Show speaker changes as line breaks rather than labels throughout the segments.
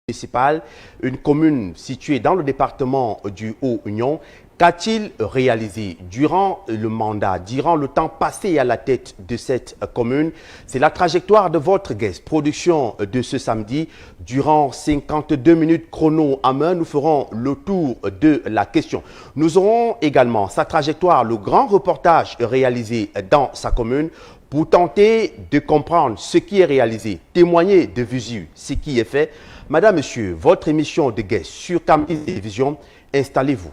municipale, une commune située dans le département du Haut-Union. Qu'a-t-il réalisé durant le mandat, durant le temps passé à la tête de cette commune? C'est la trajectoire de votre guest production de ce samedi. Durant 52 minutes chrono à main, nous ferons le tour de la question. Nous aurons également sa trajectoire, le grand reportage réalisé dans sa commune pour tenter de comprendre ce qui est réalisé, témoigner de visu ce qui est fait. Madame, Monsieur, votre émission de guest sur Cam'Dis Télévision, installez-vous.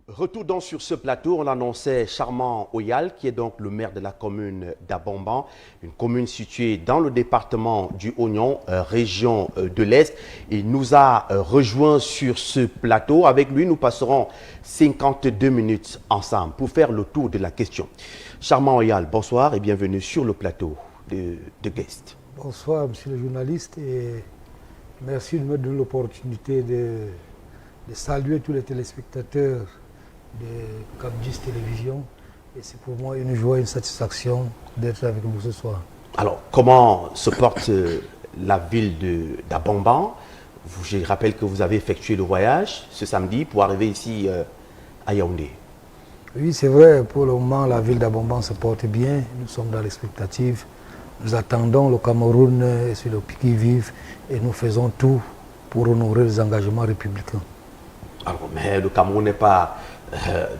Retour donc sur ce plateau, on annonçait Charmant Oyal, qui est donc le maire de la commune d'Abomban, une commune située dans le département du Haut-Union, région de l'Est. Il nous a rejoint sur ce plateau. Avec lui, nous passerons 52 minutes ensemble pour faire le tour de la question. Charmant Oyal, bonsoir et bienvenue sur le plateau de Guest.
Bonsoir, monsieur le journaliste, et merci de me donner l'opportunité de saluer tous les téléspectateurs de Cam'Dis Télévision, et c'est pour moi une joie et une satisfaction d'être avec vous ce soir.
Alors, comment se porte la ville d'Abomban? Je rappelle que vous avez effectué le voyage ce samedi pour arriver ici à Yaoundé.
Oui, c'est vrai, pour le moment la ville d'Abomban se porte bien, nous sommes dans l'expectative, nous attendons le Cameroun sur le qui-vive et nous faisons tout pour honorer les engagements républicains. Alors,
mais le Cameroun n'est pas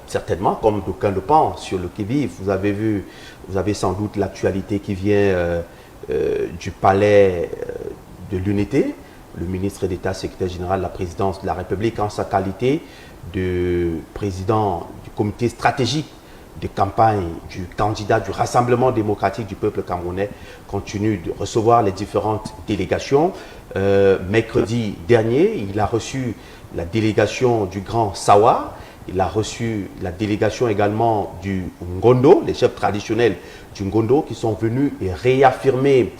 certainement, comme d'aucuns le pensent, sur le qui-vive. Vous avez sans doute l'actualité qui vient du palais de l'Unité. Le ministre d'État, secrétaire général de la présidence de la République, en sa qualité de président du comité stratégique de campagne du candidat du Rassemblement démocratique du peuple camerounais, continue de recevoir les différentes délégations. Mercredi dernier, il a reçu la délégation du Grand Sawa. Il a reçu la délégation également du Ngondo, les chefs traditionnels du Ngondo, qui sont venus et réaffirmer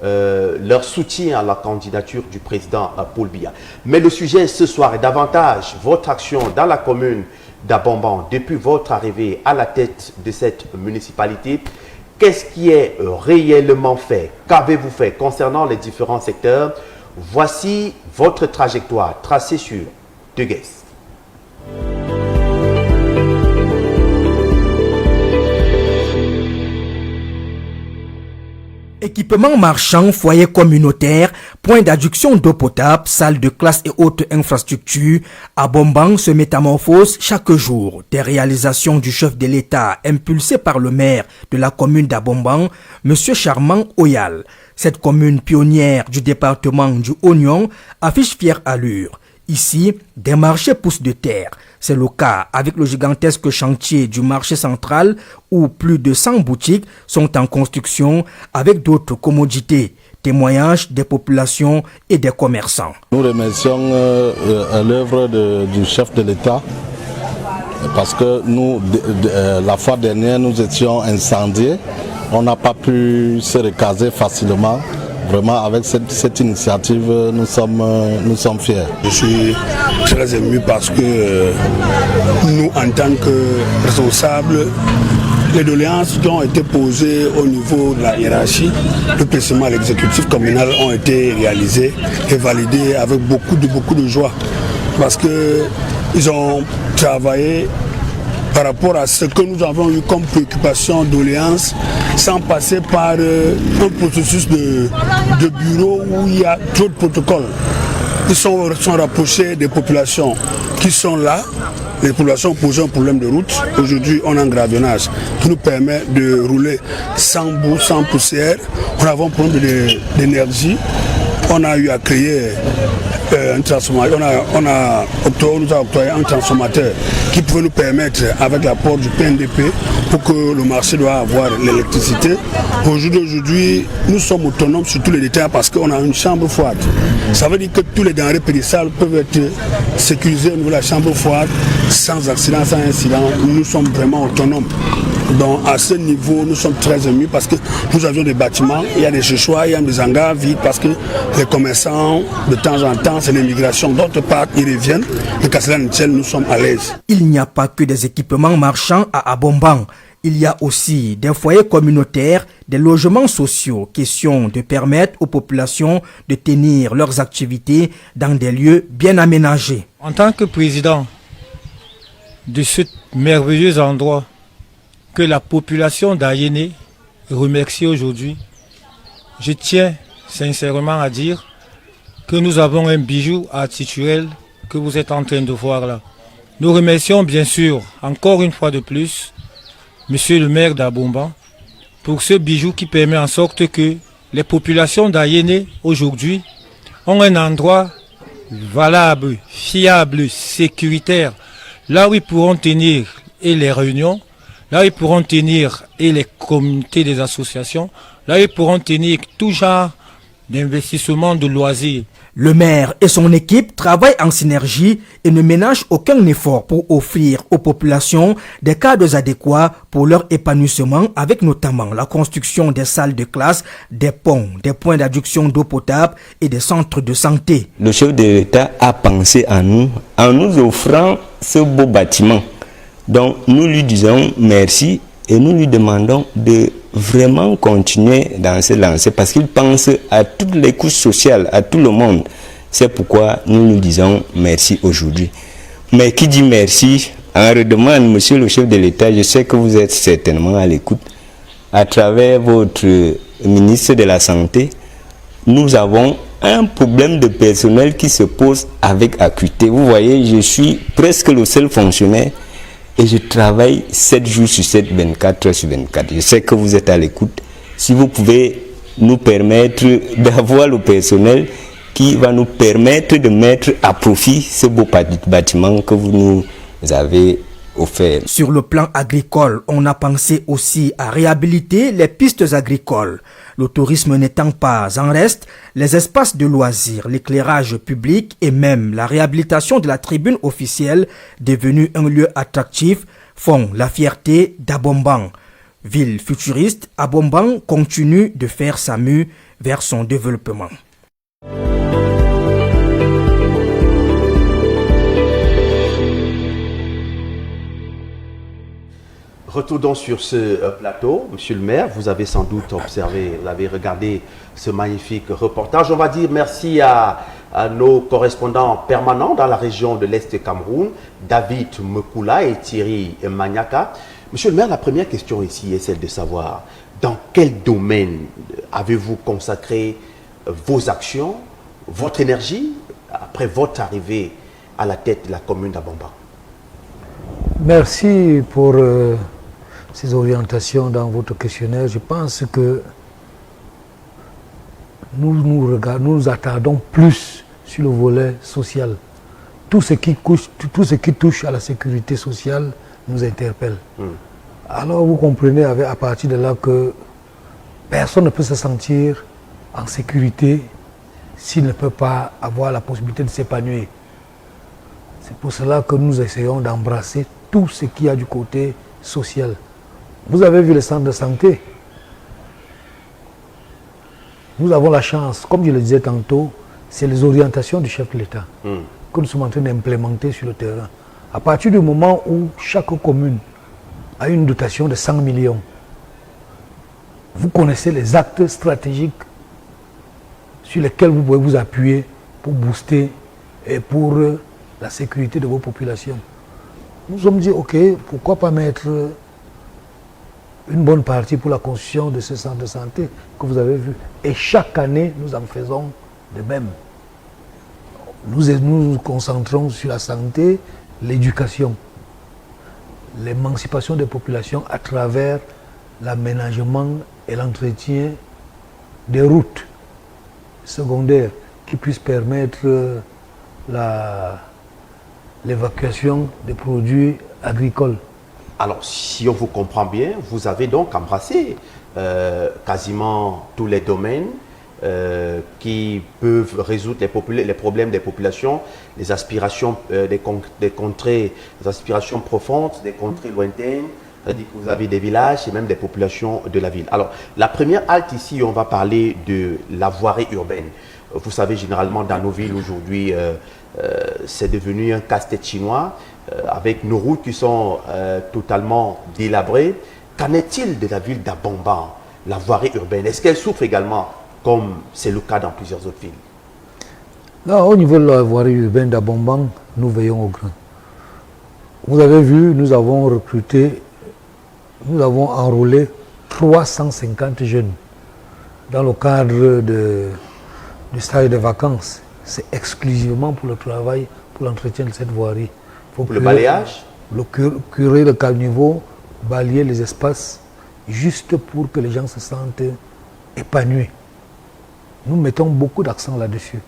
leur soutien à la candidature du président Paul Biya. Mais le sujet ce soir est davantage votre action dans la commune d'Abomban depuis votre arrivée à la tête de cette municipalité. Qu'est-ce qui est réellement fait? Qu'avez-vous fait concernant les différents secteurs? Voici votre trajectoire tracée sur De Guest.
Équipements marchands, foyers communautaires, points d'adduction d'eau potable, salles de classe et autres infrastructures, Abomban se métamorphose chaque jour. Des réalisations du chef de l'État impulsées par le maire de la commune d'Abomban, M. Charmant Oyal. Cette commune pionnière du département du Haut-Union affiche fière allure. Ici, des marchés poussent de terre. C'est le cas avec le gigantesque chantier du marché central où plus de 100 boutiques sont en construction avec d'autres commodités. Témoignages des populations et des commerçants.
Nous remercions l'œuvre du chef de l'État parce que nous, la fois dernière, nous étions incendiés. On n'a pas pu se recaser facilement. Vraiment, avec cette initiative, nous sommes fiers.
Je suis très ému parce que nous, en tant que responsables, les doléances qui ont été posées au niveau de la hiérarchie, plus précisément l'exécutif communal, ont été réalisées et validées avec beaucoup de joie. Parce qu'ils ont travaillé par rapport à ce que nous avons eu comme préoccupation, doléance, sans passer par un processus de bureau où il y a trop de protocoles. Ils sont rapprochés des populations qui sont là. Les populations posent un problème de route. Aujourd'hui, on a un gravillonnage qui nous permet de rouler sans boue, sans poussière. On a un problème d'énergie. On a eu à créer un transformateur, on nous a octroyé un transformateur qui pouvait nous permettre, avec l'apport du PNDP, pour que le marché doit avoir l'électricité. Aujourd'hui, nous sommes autonomes sur tous les détails parce qu'on a une chambre froide. Ça veut dire que tous les denrées périssables peuvent être sécurisés au niveau de la chambre froide, sans accident, sans incident. Nous sommes vraiment autonomes. Donc à ce niveau, nous sommes très émus parce que nous avions des bâtiments, il y a des chéchoirs, il y a des hangars vides parce que les commerçants, de temps en temps, c'est l'immigration. D'autre part, ils reviennent. Et qu'à cela ne tienne, nous sommes à l'aise.
Il n'y a pas que des équipements marchands à Abombang. Il y a aussi des foyers communautaires, des logements sociaux, question de permettre aux populations de tenir leurs activités dans des lieux bien aménagés.
En tant que président de ce merveilleux endroit que la population d'Ayéné remercie aujourd'hui, je tiens sincèrement à dire que nous avons un bijou architectural que vous êtes en train de voir là. Nous remercions bien sûr, encore une fois de plus, Monsieur le maire d'Abombang pour ce bijou qui permet en sorte que les populations d'Ayéné aujourd'hui ont un endroit valable, fiable, sécuritaire, là où ils pourront tenir et les réunions, là où ils pourront tenir et les communautés des associations, là où ils pourront tenir tout genre d'investissement de loisirs.
Le maire et son équipe travaillent en synergie et ne ménagent aucun effort pour offrir aux populations des cadres adéquats pour leur épanouissement, avec notamment la construction des salles de classe, des ponts, des points d'adduction d'eau potable et des centres de santé.
Le chef de l'État a pensé à nous en nous offrant ce beau bâtiment. Donc nous lui disons merci et nous lui demandons de vraiment continuer dans ce lancé parce qu'il pense à toutes les couches sociales, à tout le monde. C'est pourquoi nous lui disons merci aujourd'hui. Mais qui dit merci, en redemande, monsieur le chef de l'État, je sais que vous êtes certainement à l'écoute. À travers votre ministre de la Santé, nous avons un problème de personnel qui se pose avec acuité. Vous voyez, je suis presque le seul fonctionnaire et je travaille 7 jours sur 7, 24 heures sur 24. Je sais que vous êtes à l'écoute. Si vous pouvez nous permettre d'avoir le personnel qui va nous permettre de mettre à profit ce beau bâtiment que vous nous avez offert.
Sur le plan agricole, on a pensé aussi à réhabiliter les pistes agricoles. Le tourisme n'étant pas en reste, les espaces de loisirs, l'éclairage public et même la réhabilitation de la tribune officielle, devenue un lieu attractif, font la fierté d'Abombang. Ville futuriste, Abombang continue de faire sa mue vers son développement.
Retournons sur ce plateau. Monsieur le maire, vous avez sans doute observé, vous avez regardé ce magnifique reportage. On va dire merci à nos correspondants permanents dans la région de l'Est du Cameroun, David Mekula et Thierry Maniaka. Monsieur le maire, la première question ici est celle de savoir dans quel domaine avez-vous consacré vos actions, votre énergie, après votre arrivée à la tête de la commune d'Abombang?
Merci pour ces orientations dans votre questionnaire. Je pense que nous nous attardons plus sur le volet social. Tout ce qui touche à la sécurité sociale nous interpelle. Alors vous comprenez à partir de là que personne ne peut se sentir en sécurité s'il ne peut pas avoir la possibilité de s'épanouir. C'est pour cela que nous essayons d'embrasser tout ce qu'il y a du côté social. Vous avez vu les centres de santé. Nous avons la chance, comme je le disais tantôt, c'est les orientations du chef de l'État que nous sommes en train d'implémenter sur le terrain. À partir du moment où chaque commune a une dotation de 100 millions, vous connaissez les actes stratégiques sur lesquels vous pouvez vous appuyer pour booster et pour la sécurité de vos populations. Nous nous sommes dit, ok, pourquoi pas mettre une bonne partie pour la construction de ce centre de santé que vous avez vu. Et chaque année, nous en faisons de même. Nous nous concentrons sur la santé, l'éducation, l'émancipation des populations à travers l'aménagement et l'entretien des routes secondaires qui puissent permettre l'évacuation des produits agricoles.
Alors, si on vous comprend bien, vous avez donc embrassé quasiment tous les domaines qui peuvent résoudre les problèmes des populations, les aspirations des contrées, les aspirations profondes, des contrées lointaines. C'est-à-dire que vous avez des villages et même des populations de la ville. Alors, la première halte ici, on va parler de la voirie urbaine. Vous savez, généralement, dans nos villes aujourd'hui, c'est devenu un casse-tête chinois avec nos routes qui sont totalement délabrées. Qu'en est-il de la ville d'Abomban, la voirie urbaine? Est-ce qu'elle souffre également, comme c'est le cas dans plusieurs autres villes?
Là, au niveau de la voirie urbaine d'Abomban, nous veillons au grain. Vous avez vu, nous avons recruté, nous avons enrôlé 350 jeunes dans le cadre du stage de vacances. C'est exclusivement pour le travail, pour l'entretien de cette voirie.
Pour le balayage?
Curer le caniveau, balayer les espaces, juste pour que les gens se sentent épanouis. Nous mettons beaucoup d'accent là-dessus.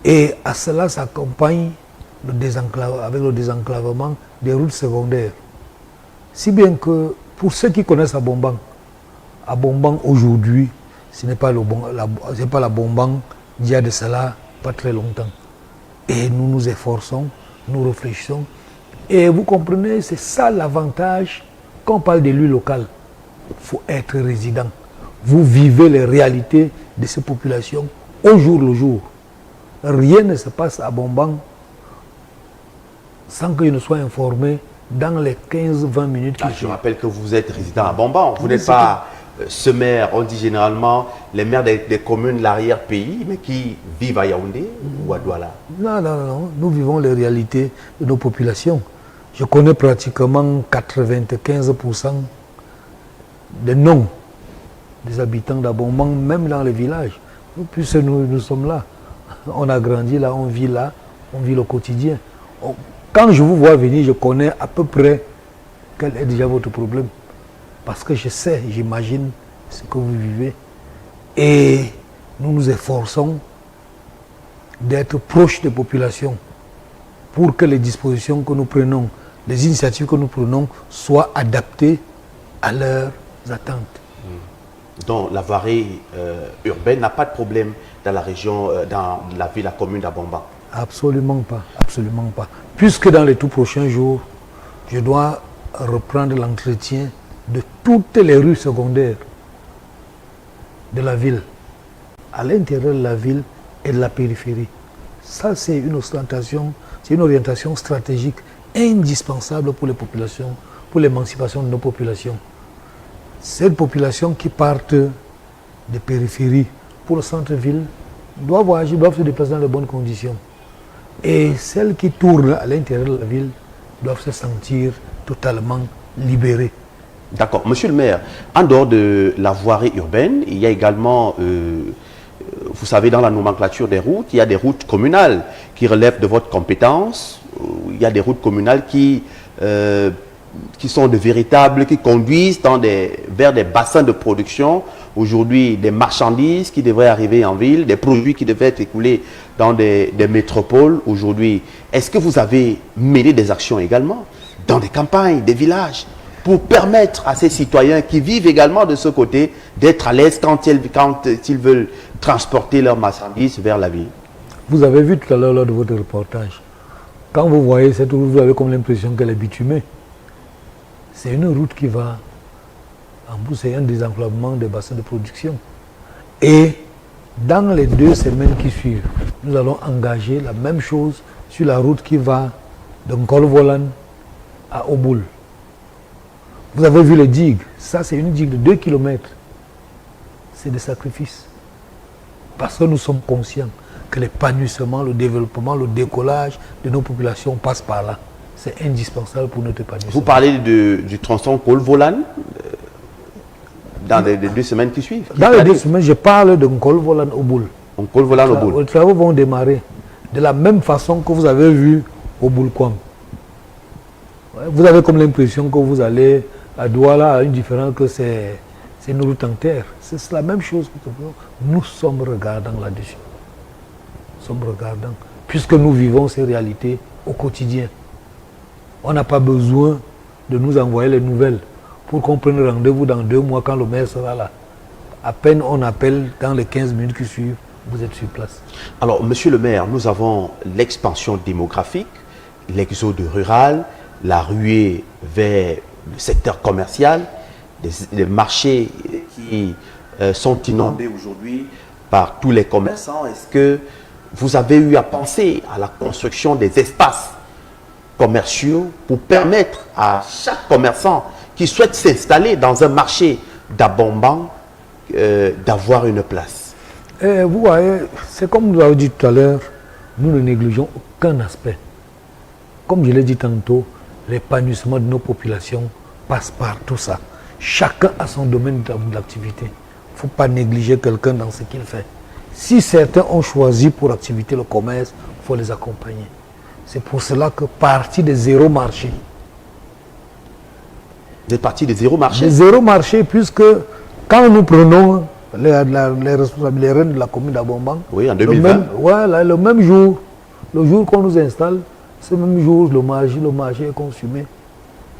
Et à cela s'accompagne avec le désenclavement des routes secondaires. Si bien que pour ceux qui connaissent Abomban aujourd'hui, ce n'est pas la Bomban d'il y a de cela pas très longtemps. Et nous nous efforçons, nous réfléchissons. Et vous comprenez, c'est ça l'avantage quand on parle d'élu local. Il faut être résident. Vous vivez les réalités de ces populations au jour le jour. Rien ne se passe à Bomban sans que je ne sois informé dans les 15-20 minutes qui
Je rappelle que vous êtes résident à Bomban. Vous n'êtes pas ce maire, on dit généralement les maires des communes de l'arrière-pays, mais qui vivent à Yaoundé ou à Douala.
Non. Nous vivons les réalités de nos populations. Je connais pratiquement 95% des noms des habitants d'Abomban, même dans les villages. Puisque nous sommes là. On a grandi là, on vit le quotidien. Quand je vous vois venir, je connais à peu près quel est déjà votre problème. Parce que je sais, j'imagine ce que vous vivez. Et nous nous efforçons d'être proches des populations pour que les dispositions que nous prenons, les initiatives que nous prenons soient adaptées à leurs attentes.
Donc la voirie urbaine n'a pas de problème dans la région, dans la ville, la commune d'Abomban?
Absolument pas, absolument pas. Puisque dans les tout prochains jours, je dois reprendre l'entretien de toutes les rues secondaires de la ville, à l'intérieur de la ville et de la périphérie. Ça, c'est une orientation stratégique indispensable pour les populations, pour l'émancipation de nos populations. Ces populations qui partent des périphéries pour le centre-ville doivent voyager, doivent se déplacer dans de bonnes conditions. Et celles qui tournent à l'intérieur de la ville doivent se sentir totalement libérées.
D'accord. Monsieur le maire, en dehors de la voirie urbaine, il y a également, vous savez, dans la nomenclature des routes, il y a des routes communales qui relèvent de votre compétence. Il y a des routes communales qui sont de véritables, qui conduisent vers des bassins de production. Aujourd'hui, des marchandises qui devraient arriver en ville, des produits qui devaient être écoulés dans des métropoles aujourd'hui. Est-ce que vous avez mené des actions également dans des campagnes, des villages, pour permettre à ces citoyens qui vivent également de ce côté d'être à l'aise quand ils veulent transporter leurs marchandises vers la ville?
Vous avez vu tout à l'heure lors de votre reportage, quand vous voyez cette route, vous avez comme l'impression qu'elle est bitumée. C'est une route qui va, en plus c'est un désenclavement des bassins de production. Et dans les 2 semaines qui suivent, nous allons engager la même chose sur la route qui va de Ngolvolan à Oboul. Vous avez vu les digues, ça c'est une digue de 2 km. C'est des sacrifices. Parce que nous sommes conscients que l'épanouissement, le développement, le décollage de nos populations passe par là. C'est indispensable pour notre épanouissement.
Vous parlez du tronçon Ngolvolan dans les 2 semaines qui suivent?
Dans les 2 semaines, je parle de Ngolvolan Oboul.
Ngolvolan Oboul.
Les travaux vont démarrer de la même façon que vous avez vu Oboul Kwam. Vous avez comme l'impression que vous allez à Douala à une différence que c'est une route en terre. C'est la même chose que nous sommes regardants là-dessus. Nous sommes regardants. puisque nous vivons ces réalités au quotidien. On n'a pas besoin de nous envoyer les nouvelles pour qu'on prenne rendez-vous dans 2 mois quand le maire sera là. À peine on appelle, dans les 15 minutes qui suivent, vous êtes sur place.
Alors, monsieur le maire, nous avons l'expansion démographique, l'exode rural, la ruée vers le secteur commercial, les marchés qui sont inondés aujourd'hui par tous les commerçants. Est-ce que vous avez eu à penser à la construction des espaces commerciaux pour permettre à chaque commerçant qui souhaite s'installer dans un marché d'Abombang d'avoir une place?
Vous voyez, c'est comme nous l'avons dit tout à l'heure, nous ne négligeons aucun aspect. Comme je l'ai dit tantôt, l'épanouissement de nos populations passe par tout ça. Chacun a son domaine d'activité. Il ne faut pas négliger quelqu'un dans ce qu'il fait. Si certains ont choisi pour activité le commerce, il faut les accompagner. C'est pour cela que partie de zéro marché.
Vous êtes parti de zéro marché?
De zéro marché, puisque quand nous prenons les responsables, les reines de la commune d'Abombang,
oui, en 2020,
le même jour, le jour qu'on nous installe, ce même jour, le marché est consumé.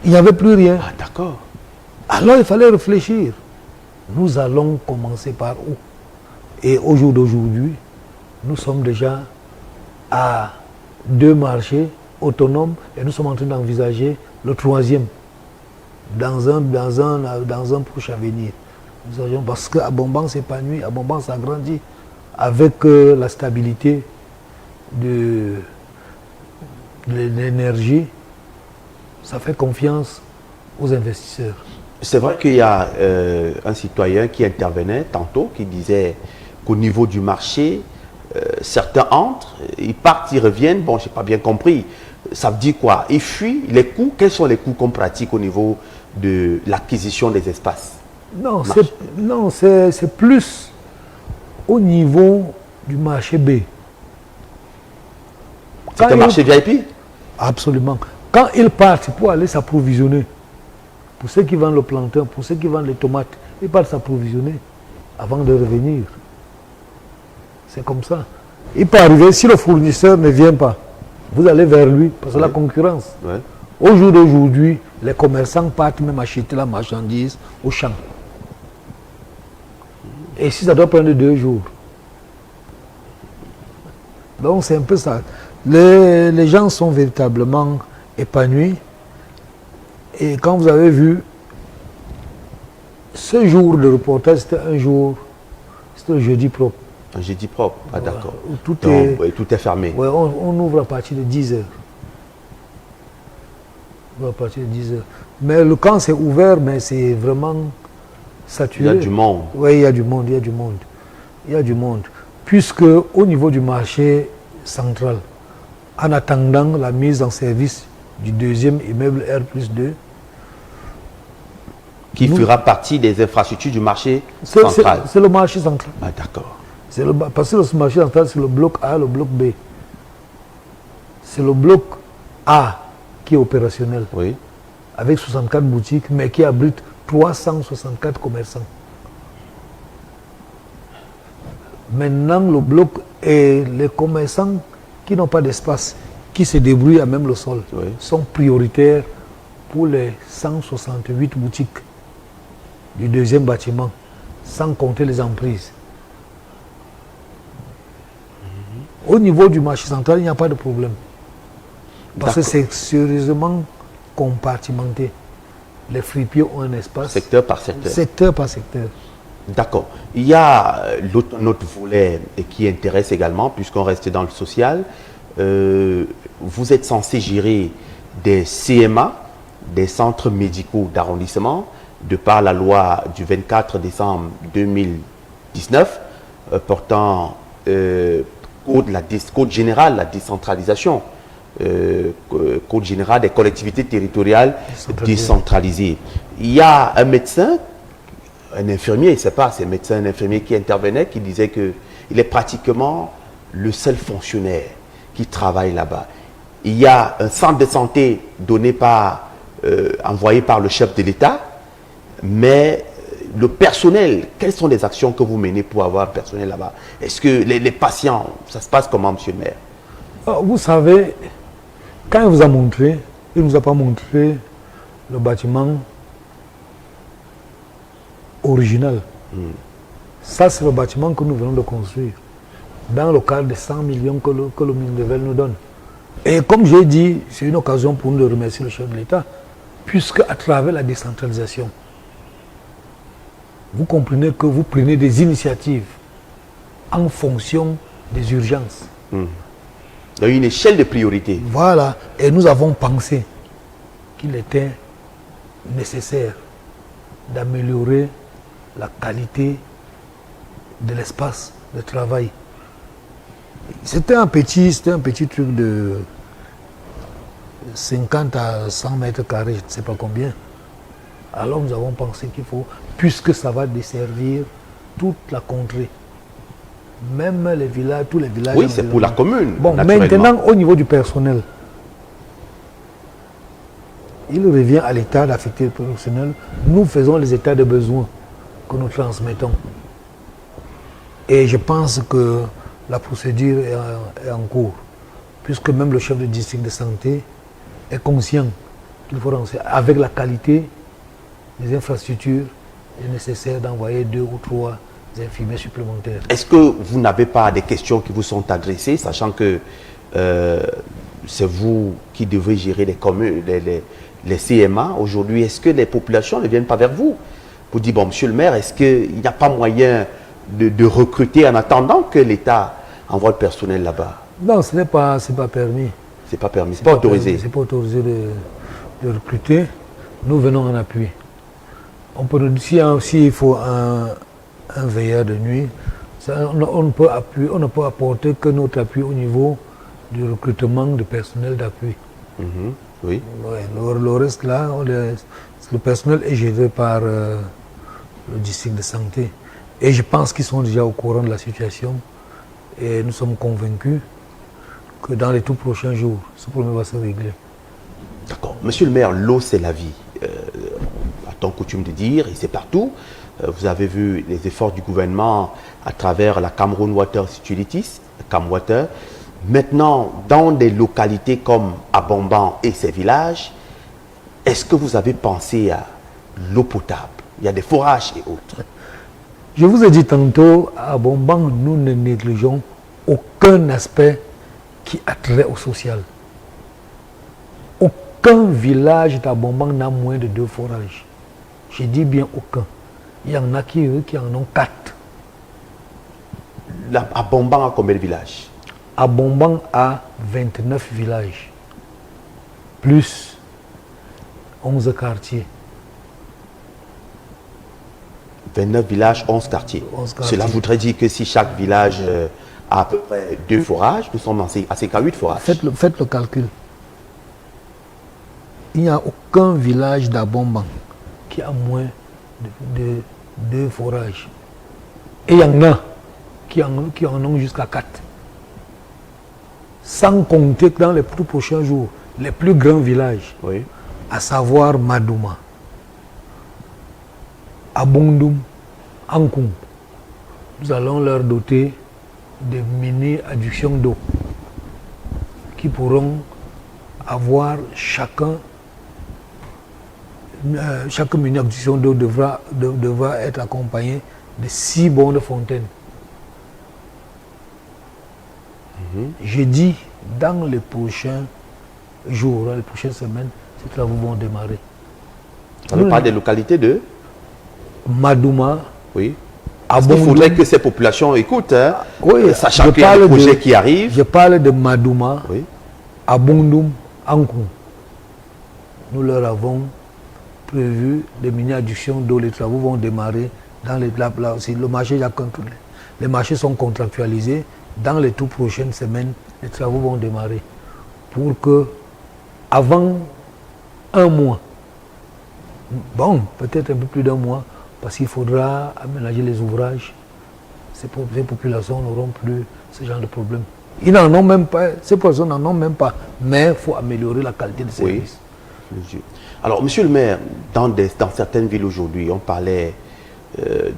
Il n'y avait plus rien.
Ah, d'accord.
Alors il fallait réfléchir. Nous allons commencer par où? Et au jour d'aujourd'hui, nous sommes déjà à 2 marchés autonomes et nous sommes en train d'envisager le 3e dans un proche avenir. Parce qu'Abombang s'épanouit, Abombang s'agrandit avec la stabilité de l'énergie. Ça fait confiance aux investisseurs.
C'est vrai qu'il y a un citoyen qui intervenait tantôt, qui disait qu'au niveau du marché, certains entrent, ils partent, ils reviennent. Bon, je n'ai pas bien compris. Ça veut dire quoi? Ils fuient. Les coûts, quels sont les coûts qu'on pratique au niveau de l'acquisition des espaces?
Non, c'est plus au niveau du marché B.
C'est un marché VIP?
Absolument. Quand ils partent pour aller s'approvisionner, pour ceux qui vendent le plantain, pour ceux qui vendent les tomates, ils partent s'approvisionner avant de revenir. C'est comme ça. Il peut arriver, si le fournisseur ne vient pas, vous allez vers lui, parce que la concurrence.
Ouais.
Au jour d'aujourd'hui, les commerçants partent même acheter la marchandise au champ. Et si ça doit prendre 2 jours. Donc c'est un peu ça. Les gens sont véritablement épanouis. Et quand vous avez vu, ce jour de reportage, c'était le jeudi propre.
Un jeudi propre, ah,
Voilà.
d'accord.
Tout
est fermé.
Ouais, on ouvre à partir de 10 heures. On ouvre à partir de 10 heures. Mais le camp c'est ouvert, mais c'est vraiment saturé.
Il y a du monde.
Oui, il y a du monde, il y a du monde. Puisque au niveau du marché central, en attendant la mise en service du 2e immeuble R+2,
Qui fera partie des infrastructures du marché central.
c'est le marché central.
Ah, d'accord.
Parce que le marché central, c'est le bloc A, le bloc B. C'est le bloc A qui est opérationnel,
Oui.
avec 64 boutiques, mais qui abrite 364 commerçants. Maintenant, le bloc et les commerçants qui n'ont pas d'espace, qui se débrouillent à même le sol,
Oui.
sont prioritaires pour les 168 boutiques du 2e bâtiment, sans compter les emprises. Au niveau du marché central, il n'y a pas de problème. Parce que c'est sérieusement compartimenté. Les fripiers ont un espace.
Secteur par secteur.
Secteur par secteur.
D'accord. Il y a notre volet qui intéresse également, puisqu'on reste dans le social. Vous êtes censé gérer des CMA, des centres médicaux d'arrondissement, de par la loi du 24 décembre 2019 portant code général, la décentralisation, code général des collectivités territoriales décentralisées. Il y a un médecin, un infirmier, c'est pas, c'est un médecin, un infirmier qui intervenait, qui disait qu'il est pratiquement le seul fonctionnaire qui travaille là-bas. Il y a un centre de santé envoyé par le chef de l'État, mais le personnel, quelles sont les actions que vous menez pour avoir un personnel là-bas? Est-ce que les patients, ça se passe comment, monsieur le maire?
Vous savez, quand il vous a montré, il ne nous a pas montré le bâtiment original. Ça, c'est le bâtiment que nous venons de construire dans le cadre des 100 millions que le ministre nous donne. Et comme j'ai dit, c'est une occasion pour nous de remercier le chef de l'État, puisque à travers la décentralisation, vous comprenez que vous prenez des initiatives en fonction des urgences.
Il y a une échelle de priorité.
Voilà, et nous avons pensé qu'il était nécessaire d'améliorer la qualité de l'espace de travail. C'était un petit truc de 50 à 100 mètres carrés, je ne sais pas combien. Alors nous avons pensé qu'il faut, puisque ça va desservir toute la contrée, même les villages, tous les villages.
Oui, c'est pour la commune.
Bon, maintenant, au niveau du personnel, il revient à l'État d'affecter le personnel. Nous faisons les états de besoin que nous transmettons. Et je pense que la procédure est en cours, puisque même le chef de district de santé est conscient qu'il faut renforcer avec la qualité des infrastructures, il est nécessaire d'envoyer 2 ou 3 infirmiers supplémentaires.
Est-ce que vous n'avez pas des questions qui vous sont adressées, sachant que c'est vous qui devez gérer les communes, les CMA aujourd'hui? Est-ce que les populations ne viennent pas vers vous pour dire, bon, monsieur le maire, est-ce qu'il n'y a pas moyen de recruter en attendant que l'État envoie le personnel là-bas?
Non, ce n'est pas permis.
C'est pas permis, c'est pas autorisé.
C'est pas autorisé de recruter. Nous venons en appui. On peut, s'il faut un veilleur de nuit, on ne peut apporter que notre appui au niveau du recrutement de personnel d'appui.
Oui.
Ouais, le reste là, le personnel est géré par le district de santé. Et je pense qu'ils sont déjà au courant de la situation. Et nous sommes convaincus que dans les tout prochains jours, ce problème va se régler.
D'accord. Monsieur le maire, l'eau c'est la vie. A-t-on coutume de dire, et c'est partout. Vous avez vu les efforts du gouvernement à travers la Cameroun Water Utilities, Camwater. Maintenant, dans des localités comme Abomban et ses villages, est-ce que vous avez pensé à l'eau potable? Il y a des forages et autres.
Je vous ai dit tantôt, à Abomban, nous ne négligeons aucun aspect qui a trait au social. Aucun village d'Abomban n'a moins de 2 forages. Je dis bien aucun. Il y en a qui en ont 4.
Abomban a combien de villages?
Abomban a 29 villages, plus 11 quartiers.
29 villages, 11 quartiers. Cela voudrait dire que si chaque village a à peu près 2 forages, nous sommes à 58 forages.
Faites le calcul. Il n'y a aucun village d'Abomban qui a moins de 2 forages. Et il y en a qui en ont jusqu'à 4. Sans compter que dans les tout prochains jours, les plus grands villages,
oui,
à savoir Madouma, Abondum, Ankoum, nous allons leur doter de mini-adductions d'eau qui pourront avoir chaque mini-adduction d'eau devra être accompagnée de 6 bornes de fontaine. J'ai dit, dans les prochains jours, dans les prochaines semaines, ces travaux vont démarrer.
On ne parle des localités de
Madouma.
Oui. Il faudrait que ces populations écoutent, hein,
oui,
sachant qu'il y a des projets qui arrivent.
Je parle de Madouma,
oui,
Abondum, Ankoum. Nous leur avons prévu des mini-adductions d'eau. Les travaux vont démarrer dans les là aussi. Le marché, les marchés sont contractualisés. Dans les tout prochaines semaines, les travaux vont démarrer pour que, avant un mois, bon, peut-être un peu plus d'1 mois, parce qu'il faudra aménager les ouvrages, ces populations n'auront plus ce genre de problème. Ils n'en ont même pas, ces personnes n'en ont même pas, mais il faut améliorer la qualité de service.
Oui. Alors, monsieur le maire, dans certaines villes aujourd'hui, on parlait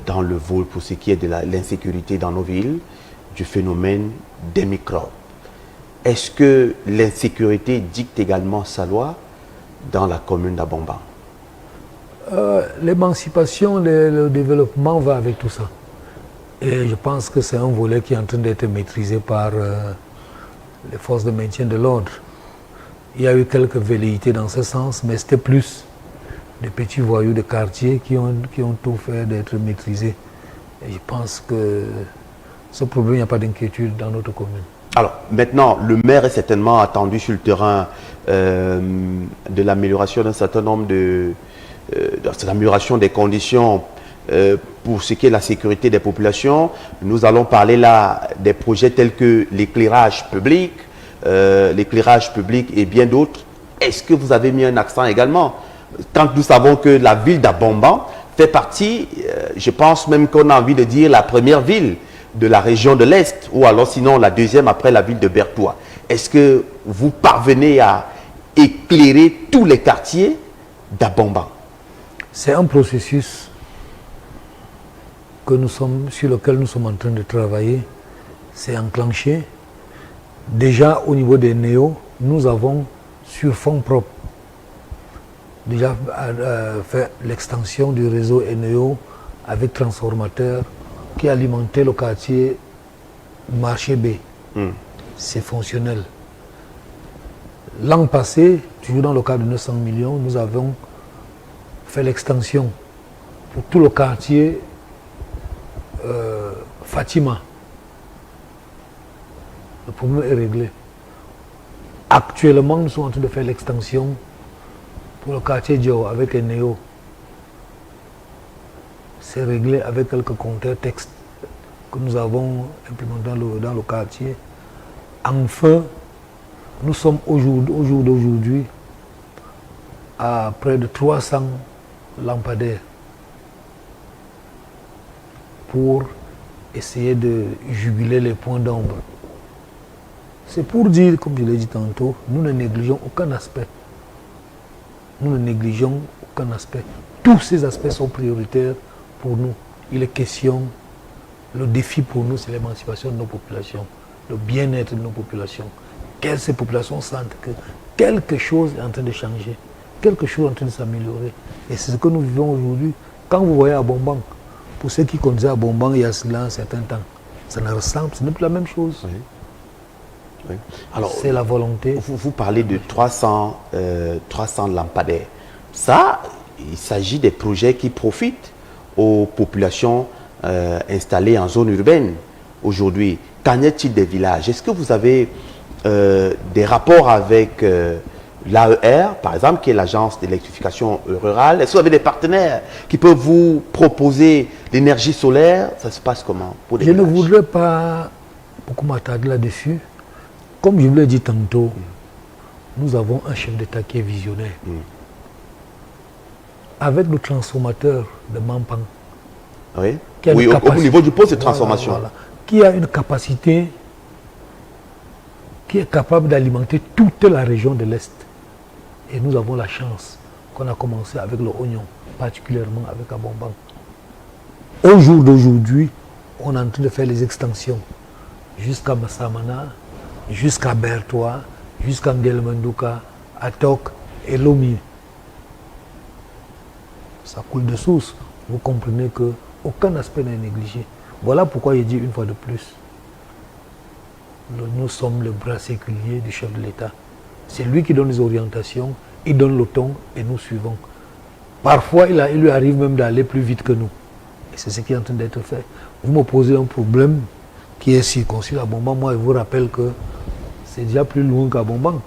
dans le vol pour ce qui est de l'insécurité dans nos villes, du phénomène des microbes. Est-ce que vous avez est-ce que l'insécurité dicte également sa loi dans la commune d'Abomban?
L'émancipation, le développement va avec tout ça. Et je pense que c'est un volet qui est en train d'être maîtrisé par les forces de maintien de l'ordre. Il y a eu quelques velléités dans ce sens, mais c'était plus des petits voyous de quartier qui ont tout fait d'être maîtrisés. Et je pense que ce problème, il n'y a pas d'inquiétude dans notre commune.
Alors, maintenant, le maire est certainement attendu sur le terrain de l'amélioration d'un certain nombre de l'amélioration des conditions pour ce qui est la sécurité des populations. Nous allons parler là des projets tels que l'éclairage public et bien d'autres. Est-ce que vous avez mis un accent également? Quand nous savons que la ville d'Abomban fait partie, je pense même qu'on a envie de dire la première ville de la région de l'Est, ou alors sinon la deuxième après la ville de Bertoua. Est-ce que vous parvenez à éclairer tous les quartiers d'Abomban?
C'est un processus sur lequel nous sommes en train de travailler. C'est enclenché. Déjà au niveau des néos, nous avons sur fonds propres déjà fait l'extension du réseau NEO avec transformateur qui alimentait le quartier Marché B. C'est fonctionnel. L'an passé, toujours dans le cadre de 900 millions, nous avons fait l'extension pour tout le quartier Fatima. Le problème est réglé. Actuellement, nous sommes en train de faire l'extension pour le quartier Dio avec un néo. C'est réglé avec quelques compteurs textes que nous avons implémentés dans le quartier. Enfin, nous sommes au jour d'aujourd'hui à près de 300 lampadaires pour essayer de juguler les points d'ombre. C'est pour dire, comme je l'ai dit tantôt, nous ne négligeons aucun aspect. Nous ne négligeons aucun aspect. Tous ces aspects sont prioritaires pour nous. Il est question, le défi pour nous, c'est l'émancipation de nos populations, le bien-être de nos populations. Que ces populations sentent que quelque chose est en train de changer, quelque chose est en train de s'améliorer. Et c'est ce que nous vivons aujourd'hui. Quand vous voyez Abomban, pour ceux qui conduisaient Abomban il y a cela un certain temps, ça ne ressemble, ce n'est plus la même chose.
Oui. Oui. Alors,
c'est la volonté.
Vous parlez de 300 lampadaires. Ça, il s'agit des projets qui profitent aux populations installées en zone urbaine aujourd'hui. Qu'en est-il des villages? Est-ce que vous avez des rapports avec l'AER, par exemple, qui est l'agence d'électrification rurale? Est-ce que vous avez des partenaires qui peuvent vous proposer l'énergie solaire? Ça se passe comment pour les villages?
Ne voudrais pas beaucoup m'attarder là-dessus. Comme je vous l'ai dit tantôt, nous avons un chef d'État qui est visionnaire. Avec le transformateur de Mampang.
Oui, au niveau du poste de transformation.
Voilà, qui a une capacité qui est capable d'alimenter toute la région de l'Est. Et nous avons la chance qu'on a commencé avec le oignon, particulièrement avec Abomban. Au jour d'aujourd'hui, on est en train de faire les extensions jusqu'à Massamana, jusqu'à Bertoua, jusqu'à Ngelmanduka, Atok et Lomi. Ça coule de source. Vous comprenez qu'aucun aspect n'est négligé. Voilà pourquoi il dit une fois de plus, nous sommes le bras séculier du chef de l'État. C'est lui qui donne les orientations, il donne le ton et nous suivons. Parfois, il lui arrive même d'aller plus vite que nous. Et c'est ce qui est en train d'être fait. Vous me posez un problème qui est circonscrit à Abomban. Moi, je vous rappelle que c'est déjà plus loin qu'Abomban.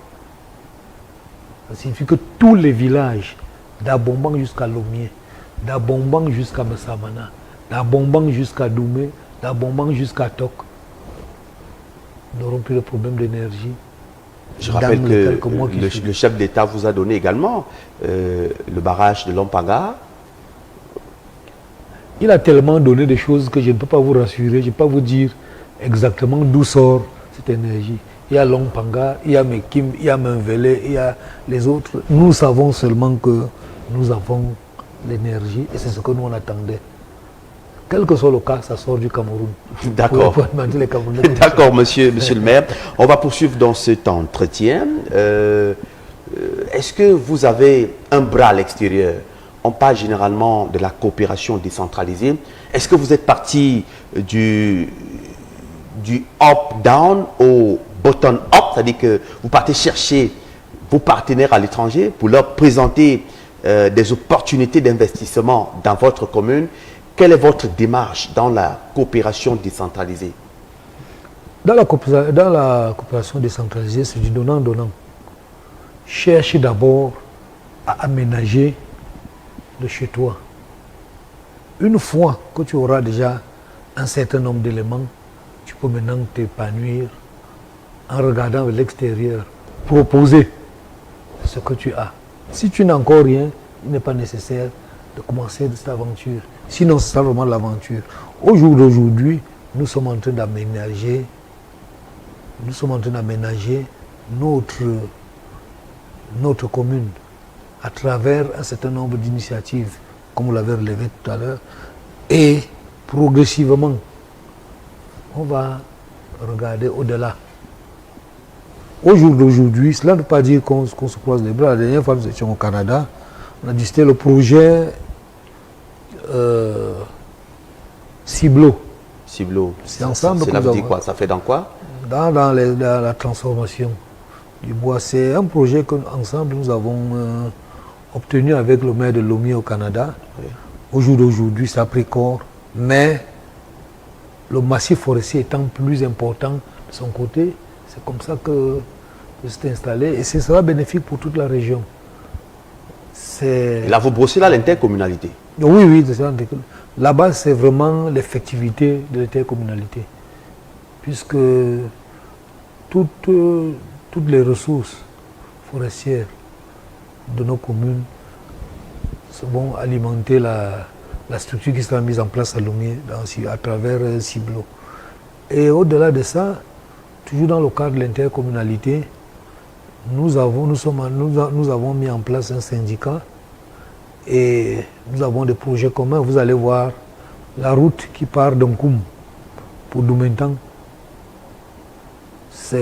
Ça signifie que tous les villages, d'Abomban jusqu'à Lomier, d'Abomban jusqu'à Massamana, d'Abomban jusqu'à Doumé, d'Abomban jusqu'à Tok, n'auront plus de problème d'énergie.
Je rappelle que le chef d'État vous a donné également le barrage de Lompanga.
Il a tellement donné des choses que je ne peux pas vous rassurer, je ne peux pas vous dire exactement d'où sort cette énergie. Il y a Lompanga, il y a Mekim, il y a Menvele, il y a les autres. Nous savons seulement que nous avons l'énergie et c'est ce que nous on attendait. Quel que soit le cas, ça sort du Cameroun.
D'accord.
Pour alimenter les Camerounais.
D'accord, monsieur le maire. On va poursuivre dans cet entretien. Est-ce que vous avez un bras à l'extérieur? On parle généralement de la coopération décentralisée. Est-ce que vous êtes parti du up-down au bottom-up, c'est-à-dire que vous partez chercher vos partenaires à l'étranger pour leur présenter des opportunités d'investissement dans votre commune? Quelle est votre démarche dans la coopération décentralisée?
Dans la coopération décentralisée, c'est du donnant-donnant. Cherche d'abord à aménager de chez toi. Une fois que tu auras déjà un certain nombre d'éléments, tu peux maintenant t'épanouir en regardant vers l'extérieur, proposer ce que tu as. Si tu n'as encore rien, il n'est pas nécessaire de commencer cette aventure. Sinon, c'est ça vraiment l'aventure. Au jour d'aujourd'hui, nous sommes en train d'aménager notre commune à travers un certain nombre d'initiatives, comme vous l'avez relevé tout à l'heure, et progressivement, on va regarder au-delà. Au jour d'aujourd'hui, cela ne veut pas dire qu'on se croise les bras. La dernière fois, nous étions au Canada, on a discuté le projet Ciblo.
Ciblo,
C'est ensemble.
Cela veut dire quoi? Ça fait dans quoi?
Dans la transformation du bois. C'est un projet qu'ensemble nous avons obtenu avec le maire de Lomé au Canada. Oui. Au jour d'aujourd'hui, ça a pris corps, mais le massif forestier étant plus important de son côté, c'est comme ça que c'est installé et ce sera bénéfique pour toute la région.
Là, vous brossez là l'intercommunalité?
Oui, là-bas, c'est vraiment l'effectivité de l'intercommunalité. Puisque toutes les ressources forestières de nos communes vont alimenter la structure qui sera mise en place à Lomé à travers Ciblo. Et au-delà de ça, toujours dans le cadre de l'intercommunalité, nous avons mis en place un syndicat et nous avons des projets communs. Vous allez voir la route qui part d'Nkoum pour Doumentang. Ça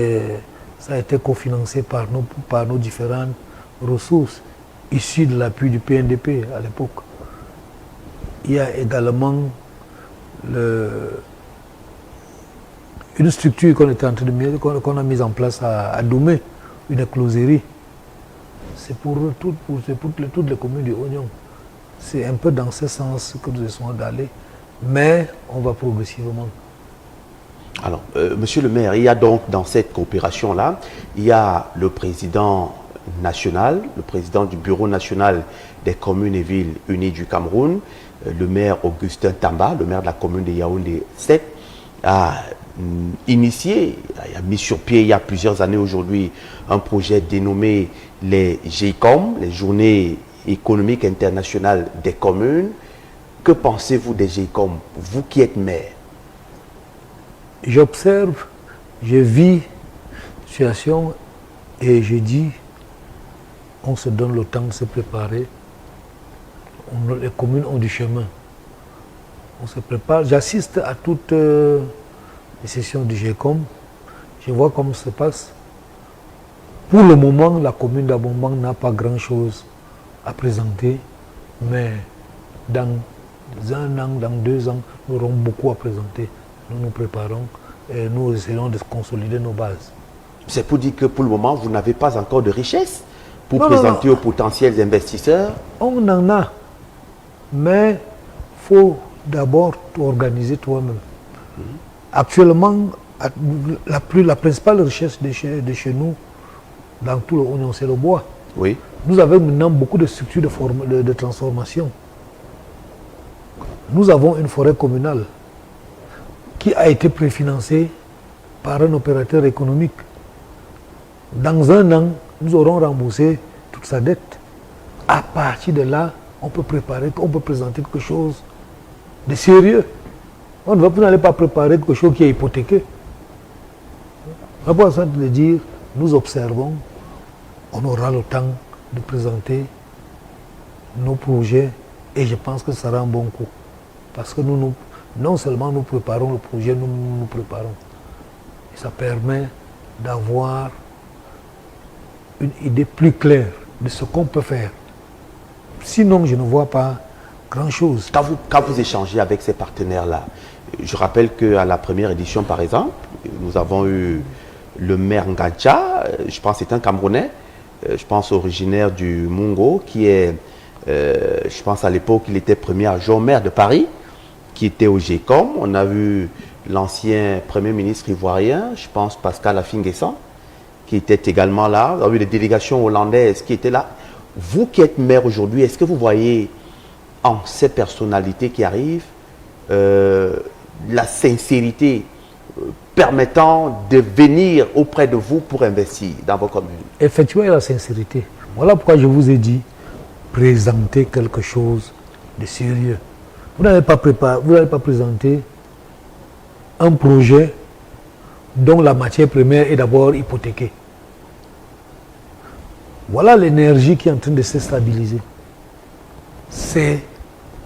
a été cofinancé par nos différentes ressources issues de l'appui du PNDP à l'époque. Il y a également une structure qu'on a mise en place à Doumé, une écloserie. C'est pour toutes les communes du Oignon. C'est un peu dans ce sens que nous essayons d'aller, mais on va progressivement.
Alors, monsieur le maire, il y a donc dans cette coopération-là, il y a le président national, le président du Bureau national des communes et villes unies du Cameroun, le maire Augustin Tamba, le maire de la commune de Yaoundé 7, a initié, a mis sur pied il y a plusieurs années aujourd'hui un projet dénommé les GICOM, les Journées économiques internationales des communes. Que pensez-vous des GICOM, vous qui êtes maire?
J'observe, je vis la situation et je dis, on se donne le temps de se préparer. Les communes ont du chemin. On se prépare. J'assiste à toutes les sessions du GICOM. Je vois comment ça se passe. Pour le moment, la commune d'Abombang n'a pas grand-chose à présenter, mais dans un an, dans 2 ans, nous aurons beaucoup à présenter. Nous nous préparons et nous essayons de consolider nos bases.
C'est pour dire que pour le moment, vous n'avez pas encore de richesse pour présenter aux potentiels investisseurs?
On en a, mais il faut d'abord organiser toi-même. Actuellement, la principale richesse de chez nous, dans tout le Oignon, c'est le bois.
Oui.
Nous avons maintenant beaucoup de structures de transformation. Nous avons une forêt communale qui a été préfinancée par un opérateur économique. Dans un an, nous aurons remboursé toute sa dette. À partir de là, on peut présenter quelque chose de sérieux. On n'allait pas préparer quelque chose qui est hypothéqué. On n'a pas besoin de dire, nous observons, on aura le temps de présenter nos projets et je pense que ça sera un bon coup. Parce que non seulement nous préparons le projet, nous préparons. Et ça permet d'avoir une idée plus claire de ce qu'on peut faire. Sinon, je ne vois pas grand-chose.
Quand vous échangez avec ces partenaires-là, je rappelle qu'à la première édition, par exemple, nous avons eu le maire Ngadja, je pense que c'est un Camerounais, je pense originaire du Mungo, qui est, je pense à l'époque, il était premier adjoint maire de Paris, qui était au GECOM. On a vu l'ancien Premier ministre ivoirien, je pense Pascal Affi-N'Guessan, qui était également là. On a vu des délégations hollandaises qui étaient là. Vous qui êtes maire aujourd'hui, est-ce que vous voyez en ces personnalités qui arrivent la sincérité permettant de venir auprès de vous pour investir dans vos communes?
Effectivement, il y a la sincérité. Voilà pourquoi je vous ai dit, présenter quelque chose de sérieux. Vous n'avez pas présenté un projet dont la matière première est d'abord hypothéquée. Voilà l'énergie qui est en train de se stabiliser. C'est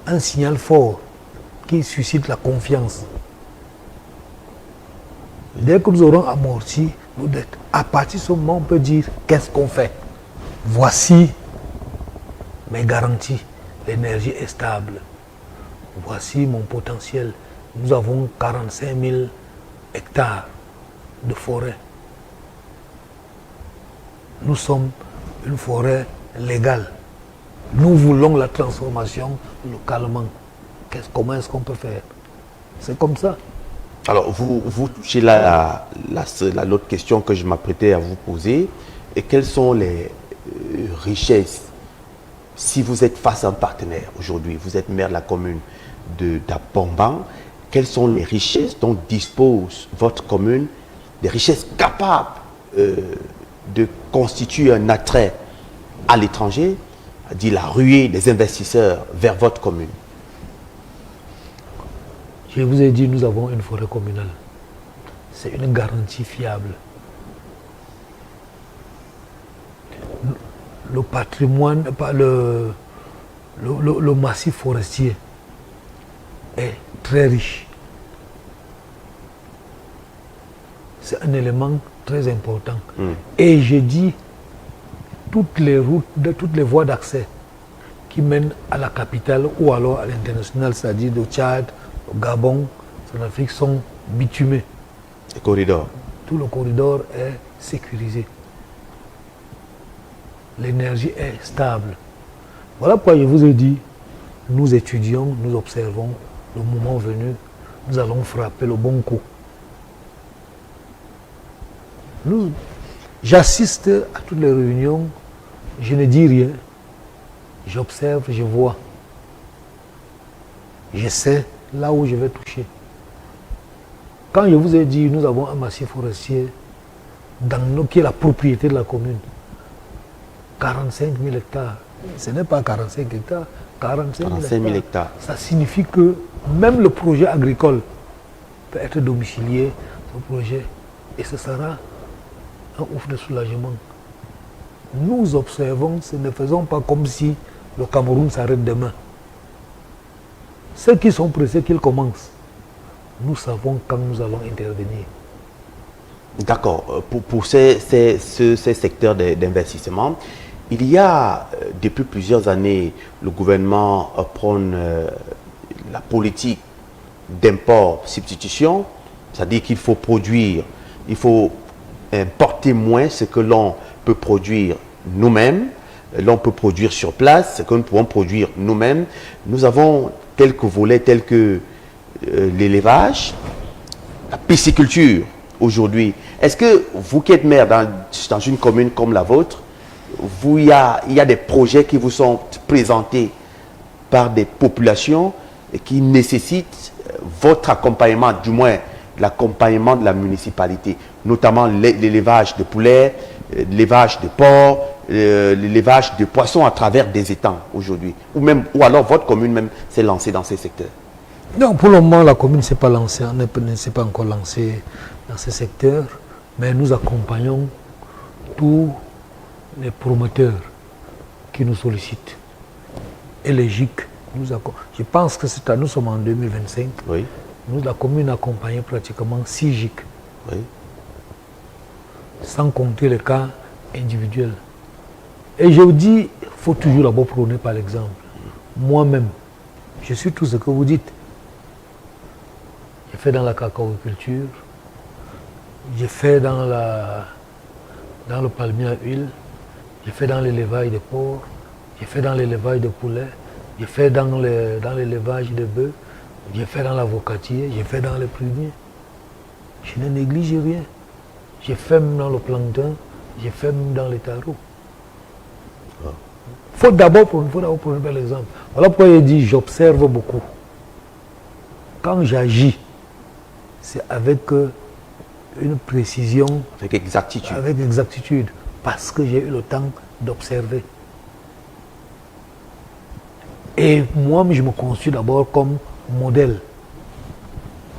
un signal fort qui suscite la confiance. Dès que nous aurons amorti, à partir de ce moment, on peut dire qu'est-ce qu'on fait. Voici mes garanties. L'énergie est stable. Voici mon potentiel. Nous avons 45 000 hectares de forêt. Nous sommes une forêt légale. Nous voulons la transformation localement. Comment est-ce qu'on peut faire? C'est comme ça.
Alors, vous touchez l'autre question que je m'apprêtais à vous poser. Et quelles sont les richesses, si vous êtes face à un partenaire aujourd'hui, vous êtes maire de la commune d'Abomban, quelles sont les richesses dont dispose votre commune, des richesses capables de constituer un attrait à l'étranger, dit la ruée des investisseurs vers votre commune?
Je vous ai dit, nous avons une forêt communale. C'est une garantie fiable. Le patrimoine, le massif forestier est très riche. C'est un élément très important. Et j'ai dit, toutes les routes, toutes les voies d'accès qui mènent à la capitale ou alors à l'international, c'est-à-dire au Tchad, au Gabon, en Afrique, sont bitumées.
Le corridor.
Tout le corridor est sécurisé. L'énergie est stable. Voilà pourquoi je vous ai dit, nous étudions, nous observons, le moment venu, nous allons frapper le bon coup. J'assiste à toutes les réunions, je ne dis rien, j'observe, je vois. Je sais là où je vais toucher. Quand je vous ai dit, nous avons un massif forestier qui est la propriété de la commune, 45 000 hectares. Ce n'est pas 45 hectares, 45 000 hectares. Ça signifie que même le projet agricole peut être domicilié, ce projet, et ce sera un ouf de soulagement. Nous observons, ne faisons pas comme si le Cameroun s'arrête demain. Ceux qui sont pressés qu'ils commencent, nous savons quand nous allons intervenir.
D'accord. Pour ces secteurs d'investissement, il y a depuis plusieurs années, le gouvernement prône la politique d'import-substitution, c'est-à-dire qu'il faut produire, il faut importer moins ce que l'on peut produire nous-mêmes, l'on peut produire sur place, ce que nous pouvons produire nous-mêmes. Nous avons quelques volets tels que l'élevage, la pisciculture aujourd'hui. Est-ce que vous qui êtes maire dans une commune comme la vôtre, il y a des projets qui vous sont présentés par des populations et qui nécessitent votre accompagnement, du moins l'accompagnement de la municipalité, notamment l'élevage de poulets, l'élevage de porcs, l'élevage de poissons à travers des étangs aujourd'hui, ou alors votre commune même s'est lancée dans ces secteurs?
Non, pour le moment, la commune ne s'est pas lancée, ne s'est pas encore lancée dans ces secteurs, mais nous accompagnons tous les promoteurs qui nous sollicitent. Et les GIC Je pense que nous sommes en 2025.
Oui.
Nous, la commune a accompagné pratiquement 6 GIC.
Oui.
Sans compter les cas individuels. Et je vous dis, il faut toujours d'abord prôner par l'exemple. Moi-même, je suis tout ce que vous dites. J'ai fait dans la cacaoculture, j'ai fait dans le palmier à huile, j'ai fait dans l'élevage de porcs, j'ai fait dans l'élevage de poulets, j'ai fait dans l'élevage de bœufs, j'ai fait dans l'avocatier, j'ai fait dans les pruniers. Je ne néglige rien. J'ai fait même dans le plancton, j'ai fait même dans les tarots. Il faut d'abord prendre l'exemple. Voilà pourquoi il dit j'observe beaucoup. Quand j'agis, c'est avec une précision.
Avec exactitude.
Avec exactitude. Parce que j'ai eu le temps d'observer. Et moi, je me conçus d'abord comme modèle.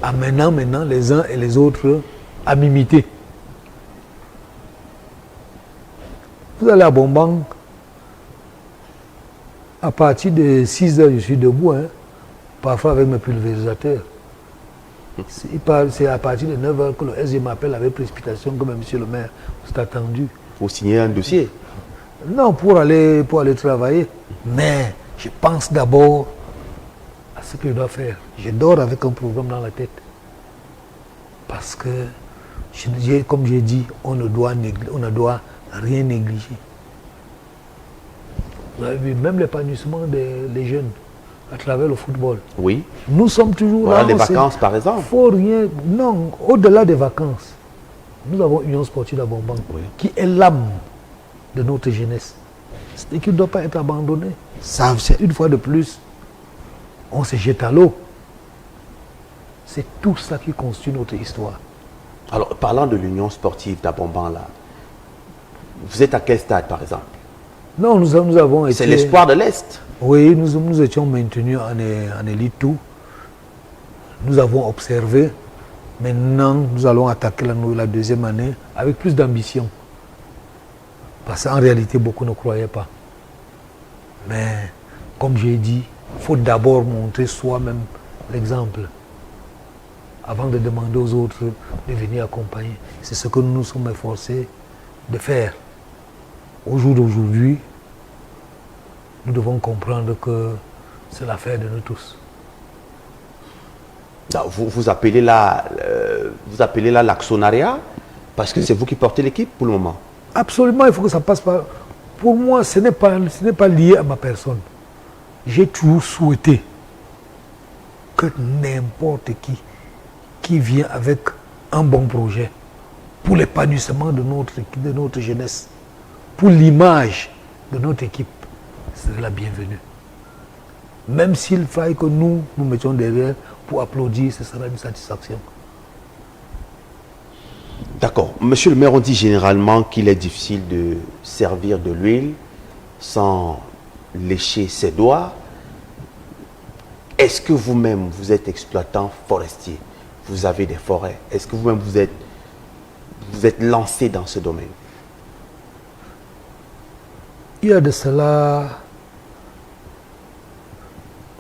Amenant maintenant les uns et les autres à m'imiter. Vous allez à Bombang, à partir de 6 heures, je suis debout, hein, parfois avec mes pulvérisateurs. C'est à partir de 9 heures que le SG m'appelle avec précipitation, comme monsieur le maire, c'est attendu.
Pour signer un dossier?
Non, pour aller travailler. Mais je pense d'abord à ce que je dois faire. Je dors avec un programme dans la tête. Parce que, comme j'ai dit, on ne doit rien négliger. Vous avez vu, même l'épanouissement des jeunes à travers le football.
Oui.
Nous sommes toujours
voilà
là.
Les vacances, par exemple.
Faut rien. Non, au-delà des vacances, nous avons Union Sportive d'Abombang, oui, qui est l'âme de notre jeunesse. Cette équipe ne doit pas être abandonnée. Ça, c'est une fois de plus, on se jette à l'eau. C'est tout ça qui constitue notre histoire.
Alors, parlant de l'Union Sportive d'Abombang, là, vous êtes à quel stade, par exemple?
Non, nous avons été...
C'est l'espoir de l'Est.
Oui, nous étions maintenus en élite tout. Nous avons observé. Maintenant, nous allons attaquer la deuxième année avec plus d'ambition. Parce qu'en réalité, beaucoup ne croyaient pas. Mais, comme j'ai dit, il faut d'abord montrer soi-même l'exemple avant de demander aux autres de venir accompagner. C'est ce que nous nous sommes efforcés de faire. Au jour d'aujourd'hui, nous devons comprendre que c'est l'affaire de nous tous.
Vous appelez là l'actionnariat parce que c'est vous qui portez l'équipe pour le moment?
Absolument, il faut que ça passe par... Pour moi, ce n'est pas lié à ma personne. J'ai toujours souhaité que n'importe qui vient avec un bon projet pour l'épanouissement de notre jeunesse, pour l'image de notre équipe, c'est la bienvenue. Même s'il faille que nous mettions derrière pour applaudir, ce sera une satisfaction.
D'accord. Monsieur le maire, on dit généralement qu'il est difficile de servir de l'huile sans lécher ses doigts. Est-ce que vous-même, vous êtes exploitant forestier? Vous avez des forêts. Est-ce que vous-même, vous êtes lancé dans ce domaine?
Il y a de cela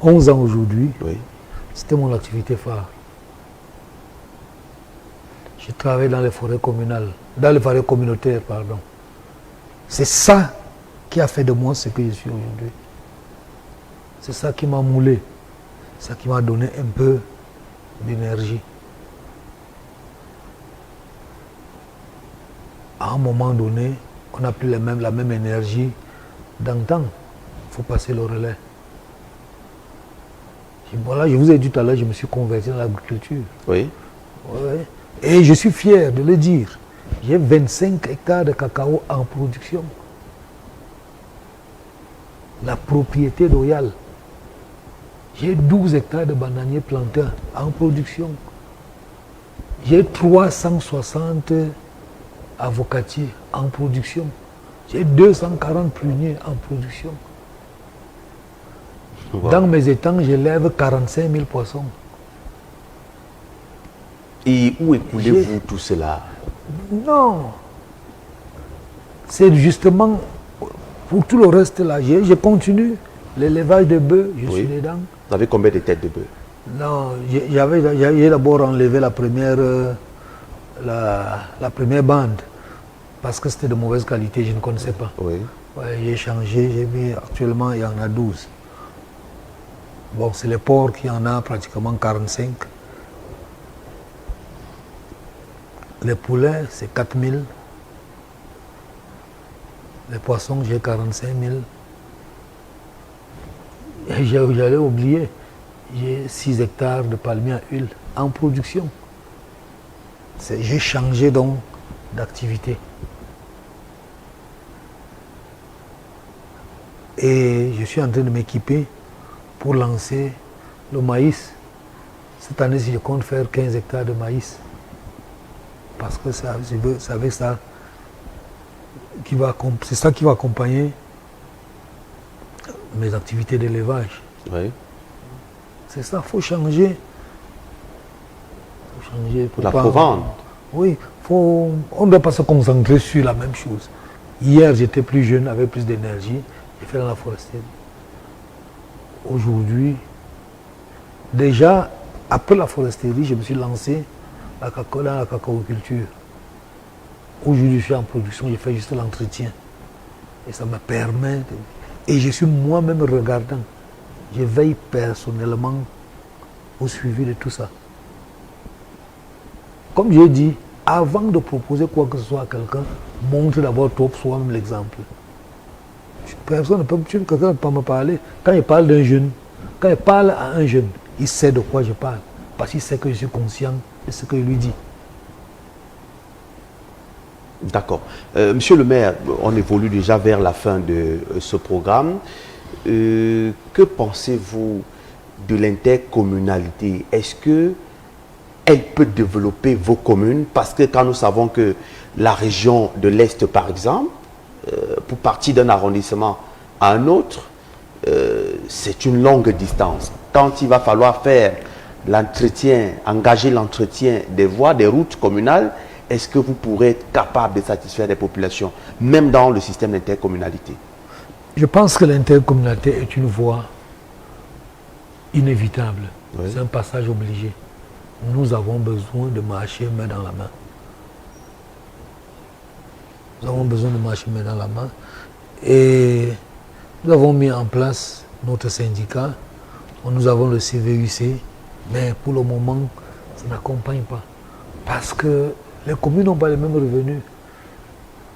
11 ans aujourd'hui.
Oui.
C'était mon activité phare. Je travaille dans les forêts communales, dans les forêts communautaires, pardon. C'est ça qui a fait de moi ce que je suis aujourd'hui. C'est ça qui m'a moulé. C'est ça qui m'a donné un peu d'énergie. À un moment donné, on n'a plus la même énergie d'antan. Il faut passer le relais. Et voilà, je vous ai dit tout à l'heure, je me suis converti dans l'agriculture.
Oui.
Ouais. Et je suis fier de le dire. J'ai 25 hectares de cacao en production. La propriété royale. J'ai 12 hectares de bananiers plantains en production. J'ai 360 avocatiers en production. J'ai 240 pruniers en production. Wow. Dans mes étangs, j'élève 45 000 poissons.
Et où écoulez-vous tout cela?
Non. C'est justement pour tout le reste là. Je continue L'élevage de bœufs, je
Oui.
suis dedans.
Vous avez combien de têtes de bœuf?
Non, j'ai d'abord enlevé la première bande parce que c'était de mauvaise qualité, je ne connaissais pas.
Oui.
Ouais, j'ai changé, j'ai mis actuellement il y en a 12. Bon, c'est les porcs qui en a pratiquement 45. Les poulets, c'est 4000. Les poissons, j'ai 45 000. Et j'allais oublier, j'ai 6 hectares de palmiers à huile en production. J'ai changé donc d'activité. Et je suis en train de m'équiper pour lancer le maïs. Cette année, je compte faire 15 hectares de maïs. Parce que c'est avec ça c'est ça qui va accompagner mes activités d'élevage.
Oui.
C'est ça, il faut changer. Faut changer
Pour la provence.
Oui, on ne doit pas se concentrer sur la même chose. Hier, j'étais plus jeune, avec plus d'énergie. J'ai fait dans la foresterie. Aujourd'hui, déjà, après la foresterie, je me suis lancé dans la cacaoculture. Aujourd'hui, je suis en production, je fais juste l'entretien. Et ça me permet Et je suis moi-même regardant. Je veille personnellement au suivi de tout ça. Comme j'ai dit, avant de proposer quoi que ce soit à quelqu'un, montre d'abord toi soi-même l'exemple. Personne ne peut pas me parler. Quand il parle d'un jeune, quand il parle à un jeune, il sait de quoi je parle. Parce qu'il sait que je suis conscient de ce que je lui dis.
D'accord. Monsieur le maire, on évolue déjà vers la fin de ce programme. Que pensez-vous de l'intercommunalité? Est-ce qu'elle peut développer vos communes? Parce que quand nous savons que la région de l'Est, par exemple, pour partir d'un arrondissement à un autre, c'est une longue distance. Quand il va falloir faire l'entretien, engager l'entretien des voies, des routes communales, est-ce que vous pourrez être capable de satisfaire les populations, même dans le système d'intercommunalité?
Je pense que l'intercommunalité est une voie inévitable.
Oui.
C'est un passage obligé. Nous avons besoin de marcher main dans la main. Nous avons besoin de marcher main dans la main. Et nous avons mis en place notre syndicat. Nous avons le CVUC. Mais pour le moment, ça n'accompagne pas. Parce que les communes n'ont pas les mêmes revenus.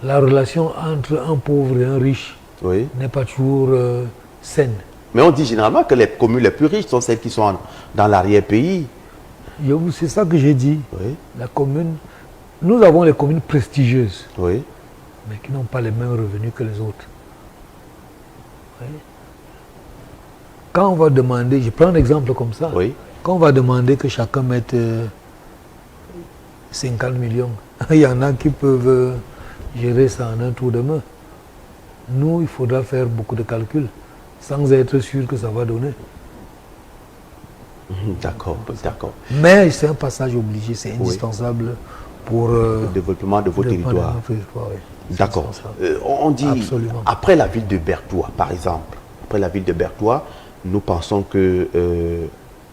La relation entre un pauvre et un riche n'est pas toujours saine.
Mais on dit généralement que les communes les plus riches sont celles qui sont dans l'arrière-pays.
C'est ça que j'ai dit.
Oui.
La commune, nous avons les communes prestigieuses,
Oui.
mais qui n'ont pas les mêmes revenus que les autres. Oui. Quand on va demander, je prends un exemple comme ça,
Oui.
quand on va demander que chacun mette 50 millions, il y en a qui peuvent gérer ça en un tour de main. Nous, il faudra faire beaucoup de calculs, sans être sûr que ça va donner.
D'accord, d'accord.
Mais c'est un passage obligé, c'est indispensable pour
Le développement de vos territoires.
oui.
D'accord. On dit,
Absolument.
après la ville de Berthoua, par exemple, après la ville de Berthoua, nous pensons que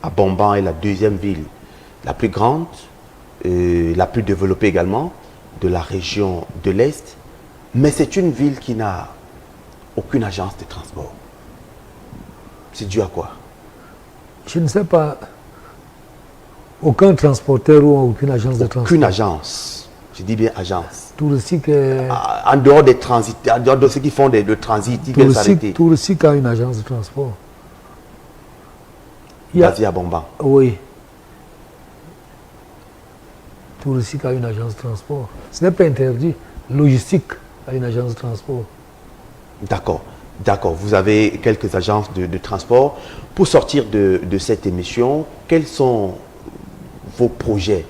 Abomban est la deuxième ville la plus grande, la plus développée également, de la région de l'Est. Mais c'est une ville qui n'a aucune agence de transport. C'est dû à quoi?
Je ne sais pas. Aucun transporteur ou aucune agence de transport.
Aucune agence. Je dis bien agence.
Touristique.
En dehors des transits, en dehors de ceux qui font le transit, ils peuvent s'arrêter.
Touristique a une agence de transport.
Basé à Bomban.
Oui. Touristique a une agence de transport. Ce n'est pas interdit. Logistique a une agence de transport.
D'accord. D'accord. Vous avez quelques agences de transport. Pour sortir de cette émission, quels sont vos projets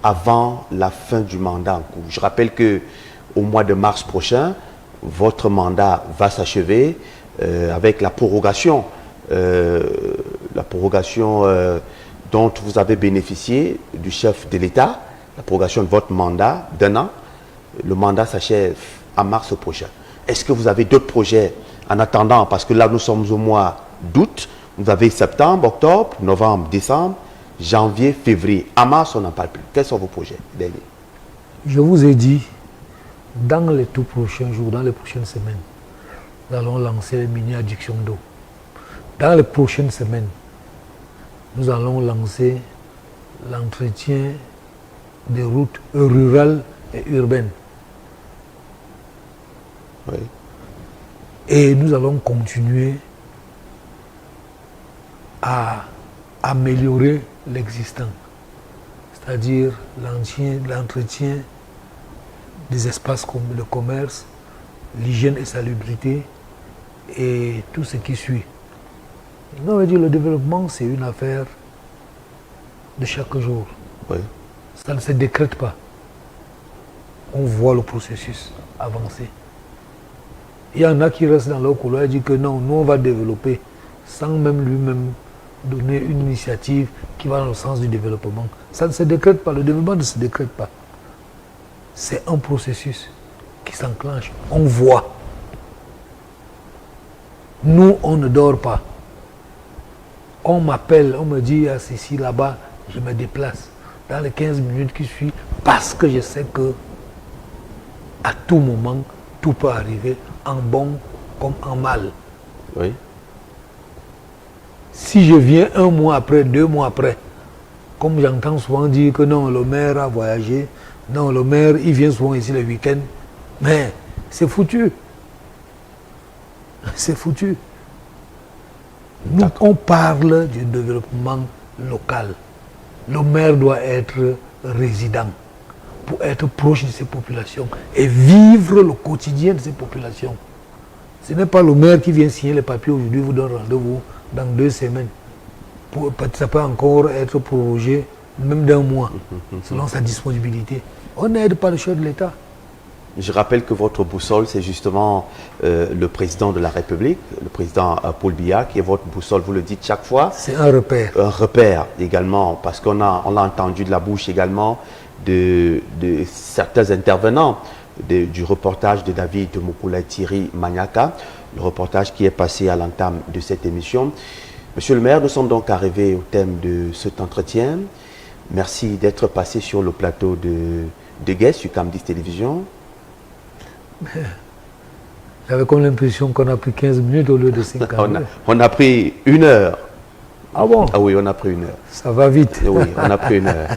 avant la fin du mandat en cours? Je rappelle qu'au mois de mars prochain, votre mandat va s'achever avec la prorogation dont vous avez bénéficié du chef de l'État, la prorogation de votre mandat d'1 an. Le mandat s'achève en mars prochain. Est-ce que vous avez d'autres projets En attendant, parce que là nous sommes au mois d'août, vous avez septembre, octobre, novembre, décembre, janvier, février. En mars, on n'en parle plus. Quels sont vos projets derniers?
Je vous ai dit, dans les tout prochains jours, dans les prochaines semaines, nous allons lancer les mini-adductions d'eau. Dans les prochaines semaines, nous allons lancer l'entretien des routes rurales et urbaines.
Oui.
Et nous allons continuer à améliorer l'existant, c'est-à-dire l'entretien des espaces de commerce, l'hygiène et salubrité et tout ce qui suit. On va dire le développement, c'est une affaire de chaque jour.
Oui.
Ça ne se décrète pas. On voit le processus avancer. Il y en a qui restent dans leur couloir et disent que non, nous on va développer sans même lui-même donner une initiative qui va dans le sens du développement. Ça ne se décrète pas, le développement ne se décrète pas. C'est un processus qui s'enclenche. On voit. Nous, on ne dort pas. On m'appelle, on me dit, ah, c'est ici, là-bas, je me déplace dans les 15 minutes qui suivent parce que je sais que à tout moment, tout peut arriver, en bon comme en mal.
Oui.
Si je viens 1 mois après, 2 mois après, comme j'entends souvent dire que non, le maire a voyagé, non, le maire, il vient souvent ici le week-end, mais c'est foutu. C'est foutu. Nous, on parle du développement local. Le maire doit être résident pour être proche de ses populations et vivre le quotidien de ces populations. Ce n'est pas le maire qui vient signer les papiers aujourd'hui, vous donne rendez-vous dans 2 semaines. Ça peut encore être prorogé même d'1 mois, selon sa disponibilité. On n'aide pas le chef de l'État.
Je rappelle que votre boussole, c'est justement le président de la République, le président Paul Biya, qui est votre boussole, vous le dites chaque fois.
C'est un repère.
Un repère également, parce qu'on l'a entendu de la bouche également de certains intervenants du reportage de David Mukula Thierry Maniaka, le reportage qui est passé à l'entame de cette émission. Monsieur le maire, nous sommes donc arrivés au thème de cet entretien. Merci d'être passé sur le plateau de guest sur Cam10 Télévision.
J'avais comme l'impression qu'on a pris 15 minutes au lieu de 50 minutes.
On a pris 1 heure.
Ah bon?
Ah oui, on a pris 1 heure.
Ça va vite.
Oui, on a pris 1 heure.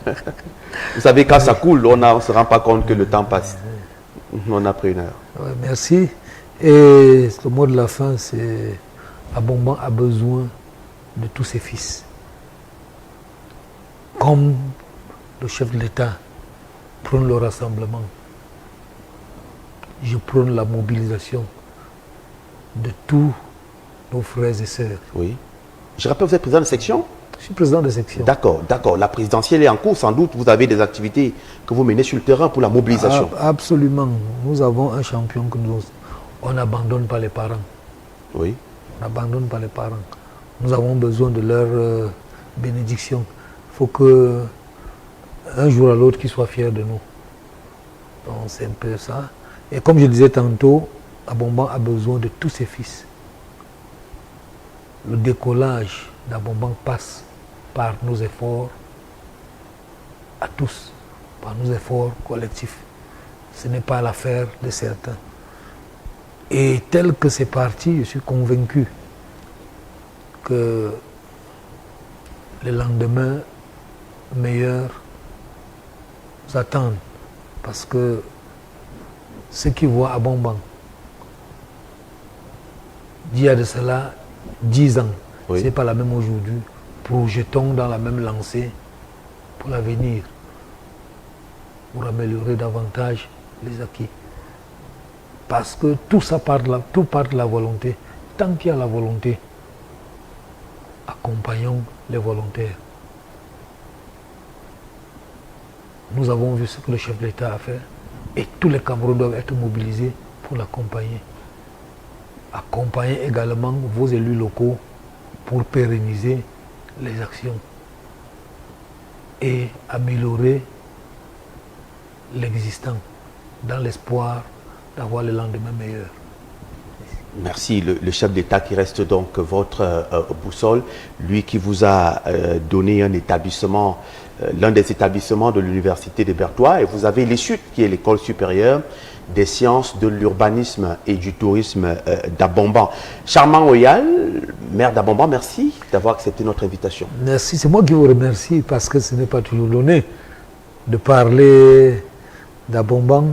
Vous savez, quand ça coule, on ne se rend pas compte que le temps passe. On a pris 1 heure.
Ouais, merci. Et le mot de la fin, c'est Abomban a besoin de tous ses fils. Comme le chef de l'État prône le rassemblement, je prône la mobilisation de tous nos frères et sœurs.
Oui. Je rappelle, vous êtes président de section?
Je suis président de section.
D'accord, d'accord. La présidentielle est en cours, sans doute. Vous avez des activités que vous menez sur le terrain pour la mobilisation.
Absolument. Nous avons un champion que on n'abandonne pas les parents.
Oui.
On n'abandonne pas les parents. Nous avons besoin de leur bénédiction. Il faut que un jour à l'autre, qu'ils soient fiers de nous. Donc c'est un peu ça. Et comme je disais tantôt, Abomban a besoin de tous ses fils. Le décollage d'Abomban passe par nos efforts à tous, par nos efforts collectifs. Ce n'est pas l'affaire de certains. Et tel que c'est parti, je suis convaincu que les lendemains meilleurs nous attendent. Parce que ceux qui voient Abomban, d'il y a de cela 10 ans,
oui.
C'est pas la même aujourd'hui, projetons dans la même lancée pour l'avenir, pour améliorer davantage les acquis. Parce que tout ça part de la volonté. Tant qu'il y a la volonté, accompagnons les volontaires. Nous avons vu ce que le chef de l'État a fait et tous les Camerounais doivent être mobilisés pour l'accompagner. Accompagner également vos élus locaux pour pérenniser les actions et améliorer l'existant dans l'espoir d'avoir le lendemain meilleur. Merci.
Merci. Le chef d'État qui reste donc votre boussole, lui qui vous a donné un établissement, l'un des établissements de l'université de Berthois, et vous avez l'ESUT qui est l'école supérieure des sciences de l'urbanisme et du tourisme d'Abomban. Charmant Oyal, maire d'Abomban, merci d'avoir accepté notre invitation.
Merci, c'est moi qui vous remercie parce que ce n'est pas toujours donné de parler d'Abomban.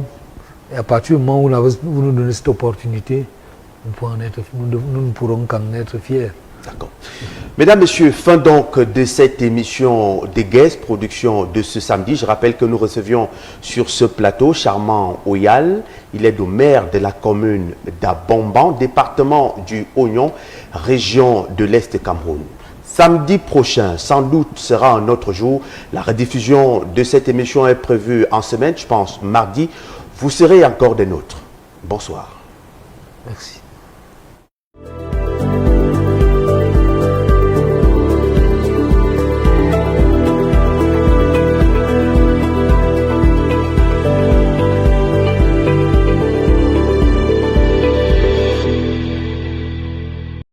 Et à partir du moment où vous nous donnez cette opportunité, nous ne pourrons qu'en être fiers.
D'accord. Mesdames, Messieurs, fin donc de cette émission des Guest Production de ce samedi. Je rappelle que nous recevions sur ce plateau Charmant Oyal. Il est le maire de la commune d'Abomban, département du Oignon, région de l'Est Cameroun. Samedi prochain, sans doute, sera un autre jour. La rediffusion de cette émission est prévue en semaine, je pense mardi. Vous serez encore des nôtres. Bonsoir.
Merci.